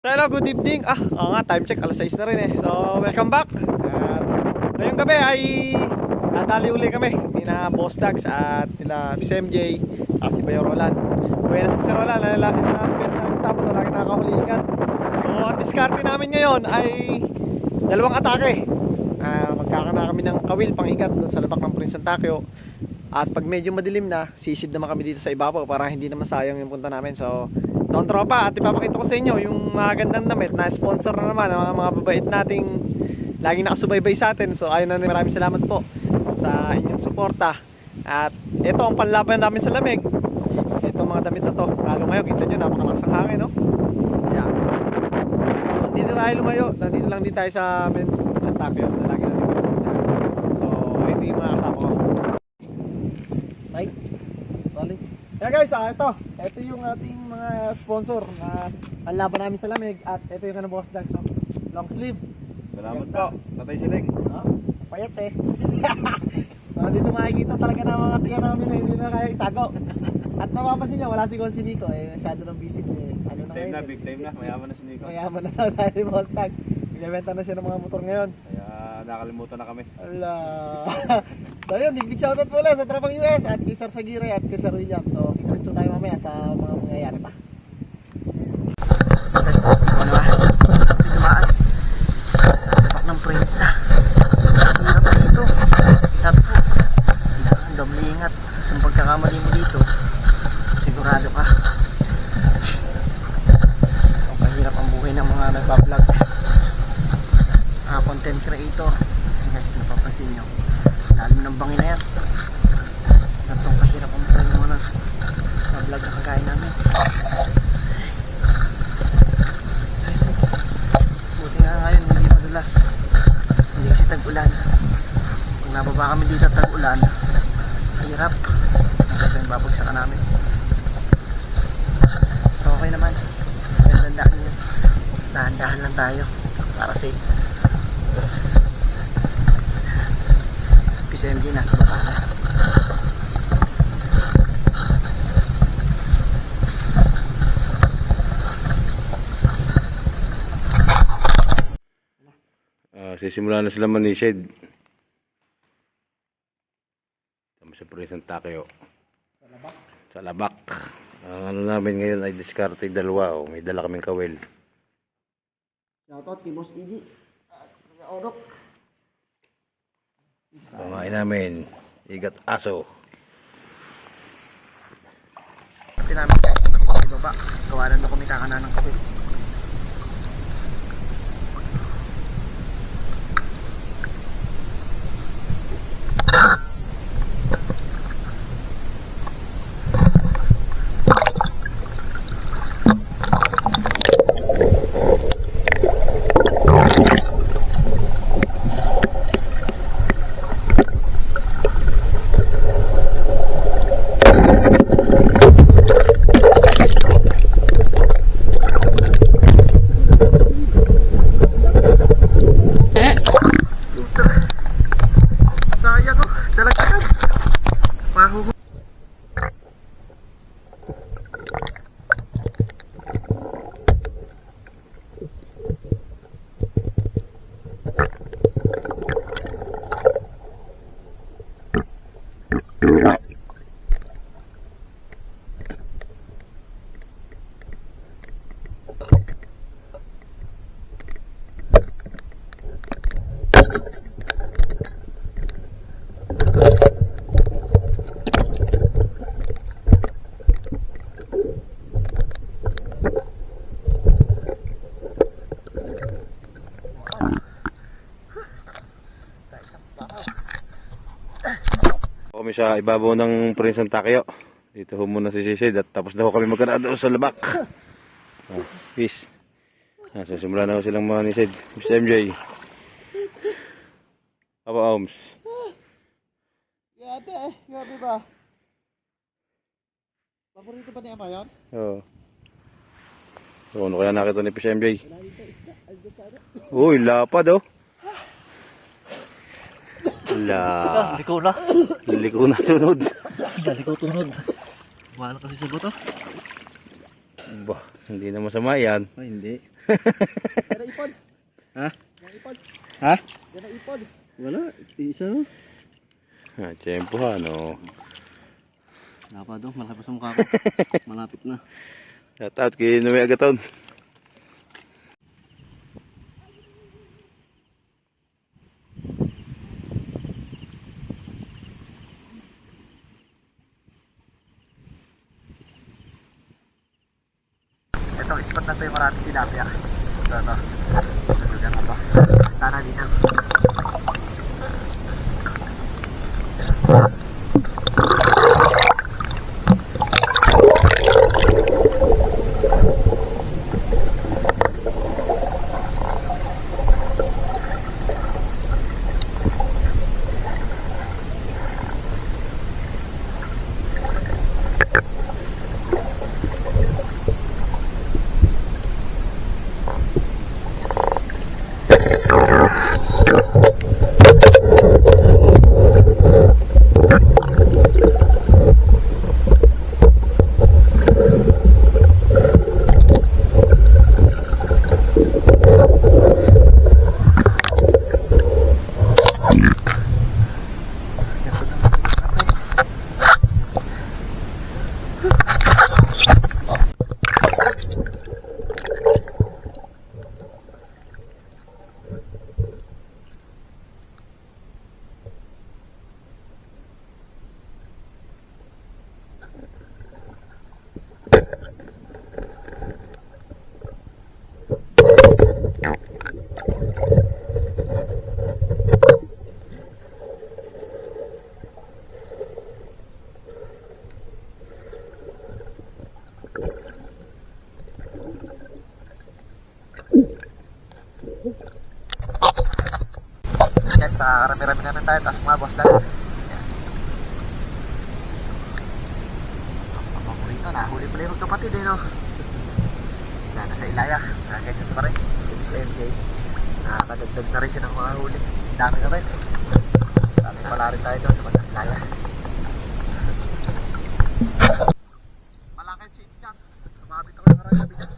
Hello, good evening. Oo nga, time check, alas 6 na rin eh. So, welcome back. At ngayong gabi ay natali uli kami nina Boss Dags at nila Miss MJ at si Bayo Roland. Buenas na si Roland, lalaki na best na kasama to, lagi nakakahuli ikat. So, ang diskarte namin ngayon ay dalawang atake. Magkakana kami ng kawil pang ikat doon sa labak ng Prince Takyo. At pag medyo madilim na, sisid naman kami dito sa ibabaw para hindi naman sayang yung punta namin. So, noong tropa, at ipapakita ko sa inyo yung magandang damit na sponsor na naman ang mga babait nating laging nakasubaybay sa atin. So ayun na, maraming salamat po sa inyong suporta. At ito ang panlaban namin sa lamig. Ito mga damit na to, lalo ngayon kita nyo, napakalakas ng hangin, no? Yeah. Nandito tayo lumayo, nandito lang din tayo sa Takyo na lagi natin. So ito yung mga kasama ko. Right? Rolling. Yeah guys, ito yung ating mga sponsor na panlaban namin sa lamig. At ito yung Boss Dags, so, long sleeve. Salamat po, Tatay Silig. Payat eh. So dito makikita talaga ng mga tiyan namin na hindi na kaya itago. At napapansin nyo, wala si Nico eh, masyado ng visit eh. Ano na ngayon, Big time na, mayaman na si Nico. mayaman na tayo ni Boss Dags. Binibenta na siya ng mga motor ngayon. Kaya nakalimutan na kami. Ala. So yun, big shoutout po ulit sa Trapang US at kay Sir Sagire at kay Sir William. So kita-kitso tayo mamaya sa mga mangyayari pa. Ano ba? Dumaan. Dapat ng prensa. Hirap na dito. Sabi po, ang doble ingat. Sa pagkakamali mo dito, sigurado ka. Ang mahirap ang buhay ng mga nagbablog. Content creator. Guys, napapansin nyo, lalim ng bangin na yan. Natong kahirap ang buhay ng mga vlog na kagaya namin. Buti nga ngayon hindi madulas, hindi kasi tag-ulan. Pag nababa kami dito tag-ulan, hirap. Kasi yung babagsakan namin. Pero okay naman, gandaan yun. Dahan-dahan lang tayo para safe. PCMG nasa baba na. Sisimula na sila manished. Tama sa Prince Takyo. Sa labak. Ang ano namin ngayon ay diskarte dalawa. May dala kaming kawil. Shoutout kay Boss Idi at Kuya Orok. Pamain namin. Igat aso. Pati namin guys, sa baba. Gawanan na kami kakana ng kape. Sayang ko, talaga ka. Mahuhu. Kami sa ibabaw ng Prince Takyo. Dito ho muna si Sisid at tapos na ho kami magkanaan doon sa labak. Peace. So simula na ho silang mga nisid. Miss MJ. Papa Oms. Grabe ba? Paborito pa niya pa yan? Oo. So ano kaya nakita ni Miss MJ? Uy, lapad oh. La. Liko na. Liko na sunod. Liko tunod. Wala kasi sa buto. Bah, hindi na masama yan. Ay, hindi. Yan na ipod. Ha? Yan ipod. Ha? Yan na ipod. Wala, isa no. Tiyempohan no. Wala pa doon, malaki pa sa mukha ko. Malapit na. Shout out kay Noe Agaton. Itong spot na to yung maraming tilapia. Ito, ito. Susugan ako. Sana dito. Guys, rami-rami namin tayo, tapos mga boss lang. Paborito na, huli pala yung kapatid eh, no? Sana sa Ilaya, ganyan pa rin, si Miss MJ. Nakakadagdag na rin siya ng mga huli. Dami na rin. Dami pala rin tayo doon sa mga Ilaya. Malaki si Jack. Kumabit ako ng harang gabi dyan.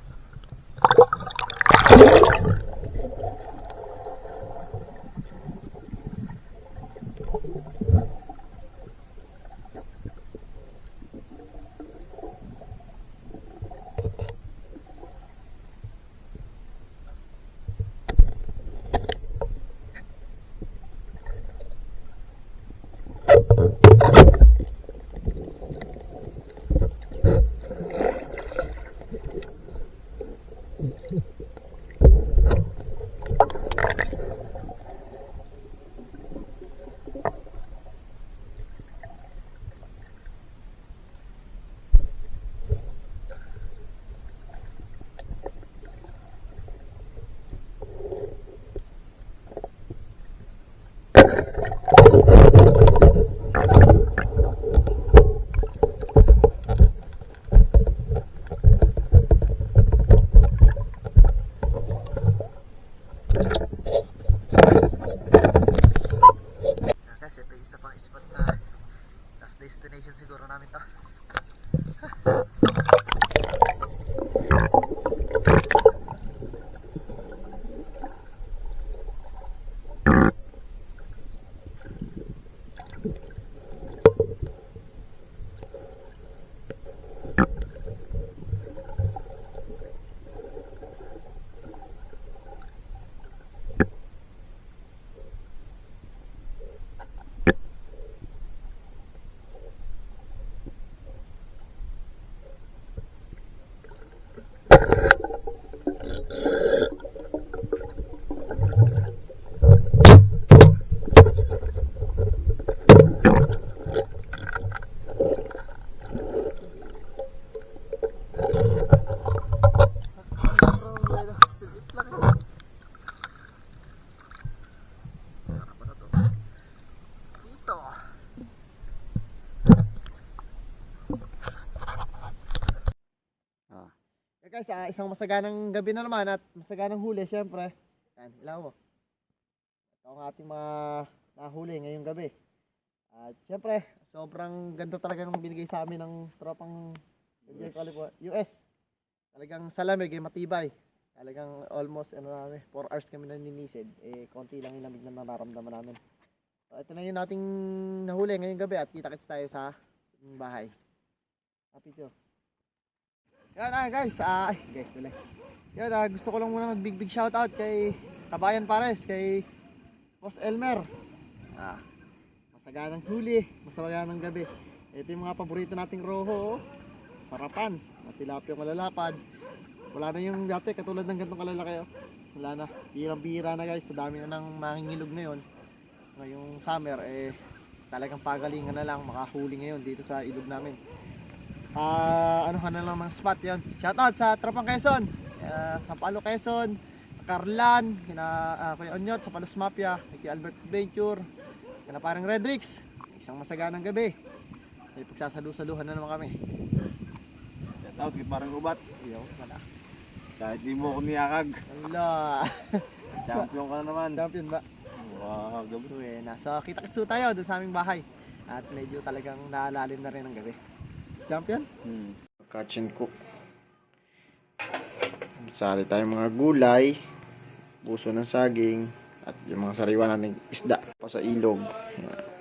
Destination siguro namin to. Guys, isang masaganang gabi na naman at masaganang huli syempre. Yan, ilaw mo. Ito ang ating mga nahuli ngayong gabi. At syempre, sobrang ganda talaga ng binigay sa amin ng tropang US. Talagang sa lamig, matibay. Talagang almost 4 hours kami naninisid. Konti lang yung lamig na nararamdaman namin. So, ito na yung nating nahuli ngayong gabi at kita-kits tayo sa bahay. Picture. Yan guys, guys pala. Yan gusto ko lang muna mag big shoutout kay Kabayan Pares, kay Boss Elmer. Masaganang huli, masaganang gabi. Ito yung mga paborito nating roho. Sarapan, tilapia malalapad. Wala na yung dati katulad ng ganitong kalalaki. Wala na, bihirang-bihira na guys. Sa dami na ng mangingilog ngayon. Ngayong summer talagang pagalingan na lang makahuli ngayon dito sa ilog namin. Ano ka na lang mga spot yon. Shoutout sa Tropang Quezon, sa Palo Quezon, Carlan, Kuya Onyot, sa Palos Mafia, kay Albert Adventure, kaya parang Redrix. Isang masaganang gabi. May pagsasalu-saluhan na naman kami. Shoutout kay parang ubat. Iyo, wala. Kahit di mo ako niyakag. Wala. Champion ka na naman. Champion ba? Wow, gabi. So, nasa kita-kitsu tayo doon sa aming bahay. At medyo talagang naalalim na rin ang gabi. Champion? Catch and cook. Sali tayong mga gulay, puso ng saging, at yung mga sariwa nating isda pa sa ilog. Yan.